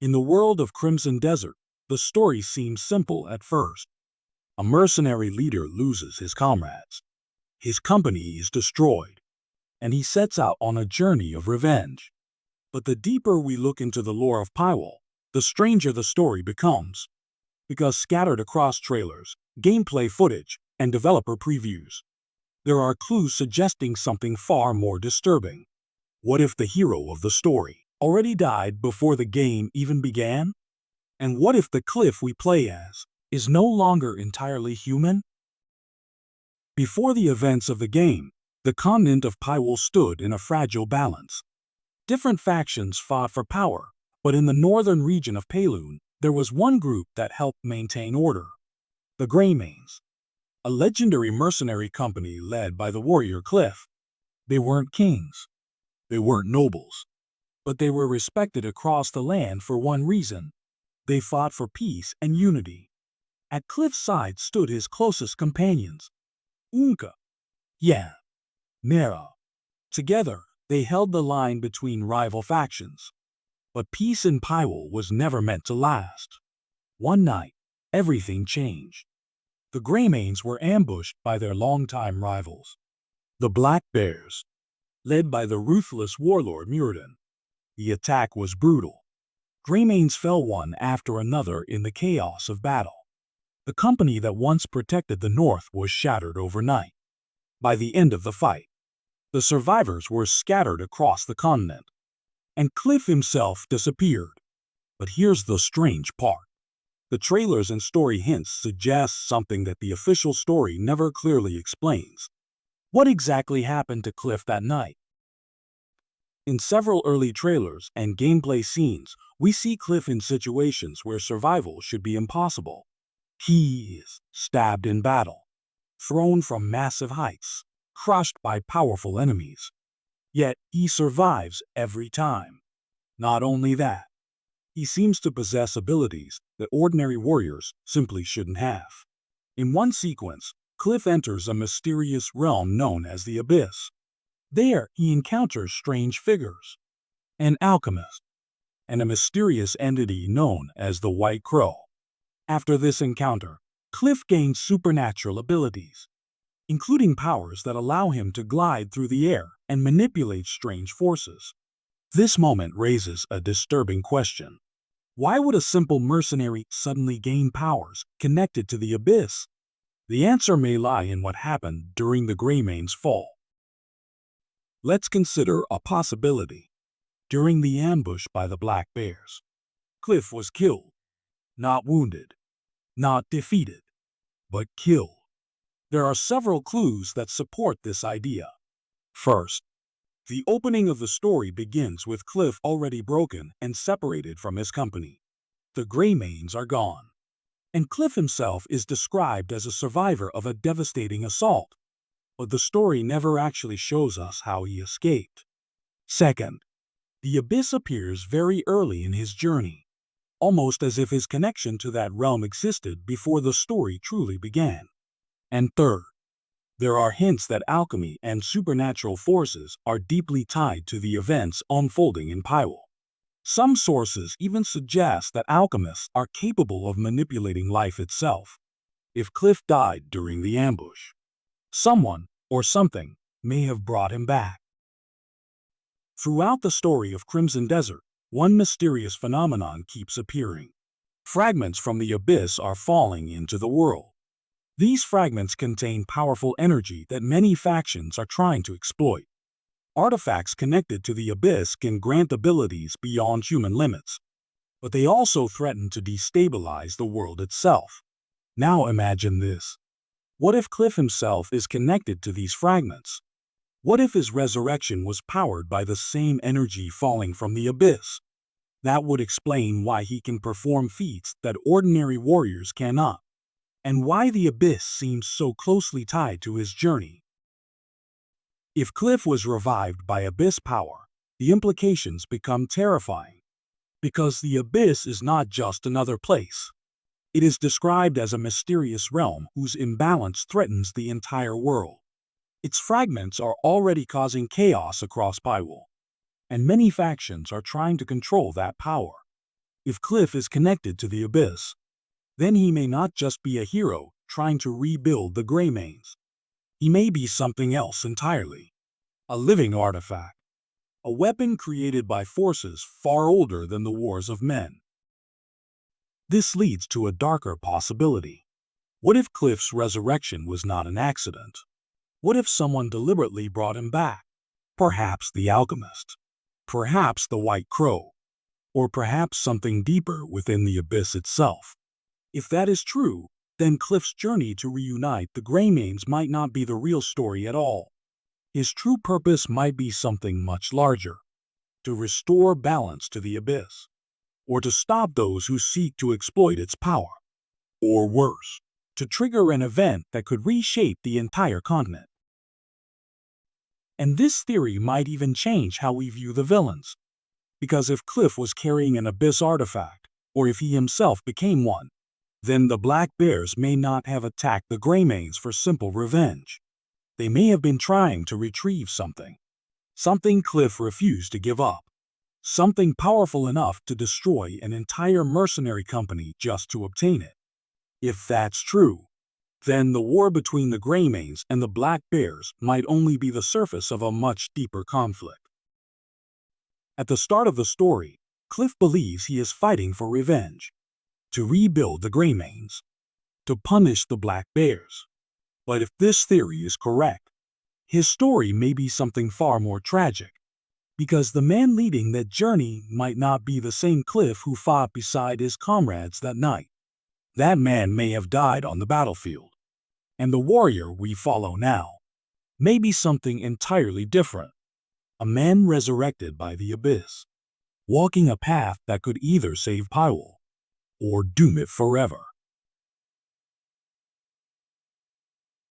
In the world of Crimson Desert, the story seems simple at first. A mercenary leader loses his comrades. His company is destroyed, and he sets out on a journey of revenge. But the deeper we look into the lore of Pywall, the stranger the story becomes. Because scattered across trailers, gameplay footage, and developer previews, there are clues suggesting something far more disturbing. What if the hero of the story already died before the game even began? And what if the Kliff we play as is no longer entirely human? Before the events of the game, the continent of Pywall stood in a fragile balance. Different factions fought for power, but in the northern region of Payloon, there was one group that helped maintain order: the Greymanes, a legendary mercenary company led by the warrior Kliff. They weren't kings, they weren't nobles, but they were respected across the land for one reason: they fought for peace and unity. At Kliff's side stood his closest companions, Unka, Yan, Nera. Together, they held the line between rival factions. But peace in Pywall was never meant to last. One night, everything changed. The Greymanes were ambushed by their longtime rivals, the Black Bears, led by the ruthless warlord Muradin. The attack was brutal. Greymanes fell one after another in the chaos of battle. The company that once protected the North was shattered overnight. By the end of the fight, the survivors were scattered across the continent, and Kliff himself disappeared. But here's the strange part. The trailers and story hints suggest something that the official story never clearly explains. What exactly happened to Kliff that night? In several early trailers and gameplay scenes, we see Kliff in situations where survival should be impossible. He is stabbed in battle, thrown from massive heights, crushed by powerful enemies. Yet he survives every time. Not only that, he seems to possess abilities that ordinary warriors simply shouldn't have. In one sequence, Kliff enters a mysterious realm known as the Abyss. There, he encounters strange figures: an alchemist, and a mysterious entity known as the White Crow. After this encounter, Kliff gains supernatural abilities, including powers that allow him to glide through the air and manipulate strange forces. This moment raises a disturbing question. Why would a simple mercenary suddenly gain powers connected to the Abyss? The answer may lie in what happened during the Greymanes' fall. Let's consider a possibility. During the ambush by the Black Bears, Kliff was killed. Not wounded, not defeated, but killed. There are several clues that support this idea. First, the opening of the story begins with Kliff already broken and separated from his company. The Greymanes are gone, and Kliff himself is described as a survivor of a devastating assault, but the story never actually shows us how he escaped. Second, the Abyss appears very early in his journey, almost as if his connection to that realm existed before the story truly began. And third, there are hints that alchemy and supernatural forces are deeply tied to the events unfolding in Pywall. Some sources even suggest that alchemists are capable of manipulating life itself. If Kliff died during the ambush, someone or something may have brought him back. Throughout the story of Crimson Desert, one mysterious phenomenon keeps appearing. Fragments from the Abyss are falling into the world. These fragments contain powerful energy that many factions are trying to exploit. Artifacts connected to the Abyss can grant abilities beyond human limits, but they also threaten to destabilize the world itself. Now imagine this. What if Kliff himself is connected to these fragments? What if his resurrection was powered by the same energy falling from the Abyss? That would explain why he can perform feats that ordinary warriors cannot, and why the Abyss seems so closely tied to his journey. If Kliff was revived by Abyss power, the implications become terrifying. Because the Abyss is not just another place. It is described as a mysterious realm whose imbalance threatens the entire world. Its fragments are already causing chaos across Pywall, and many factions are trying to control that power. If Kliff is connected to the abyss, then he may not just be a hero trying to rebuild the Greymanes. He may be something else entirely. A living artifact. A weapon created by forces far older than the wars of men. This leads to a darker possibility. What if Kliff's resurrection was not an accident? What if someone deliberately brought him back? Perhaps the alchemist. Perhaps the White Crow. Or perhaps something deeper within the abyss itself. If that is true, then Kliff's journey to reunite the Greymanes might not be the real story at all. His true purpose might be something much larger. To restore balance to the abyss. Or to stop those who seek to exploit its power. Or worse, to trigger an event that could reshape the entire continent. And this theory might even change how we view the villains. Because if Kliff was carrying an abyss artifact, or if he himself became one, then the Black Bears may not have attacked the Greymanes for simple revenge. They may have been trying to retrieve something. Something Kliff refused to give up. Something powerful enough to destroy an entire mercenary company just to obtain it. If that's true, then the war between the Greymanes and the Black Bears might only be the surface of a much deeper conflict. At the start of the story, Kliff believes he is fighting for revenge. To rebuild the Greymanes. To punish the Black Bears. But if this theory is correct, his story may be something far more tragic. Because the man leading that journey might not be the same Kliff who fought beside his comrades that night. That man may have died on the battlefield. And the warrior we follow now may be something entirely different. A man resurrected by the abyss, walking a path that could either save Pyrrol or doom it forever.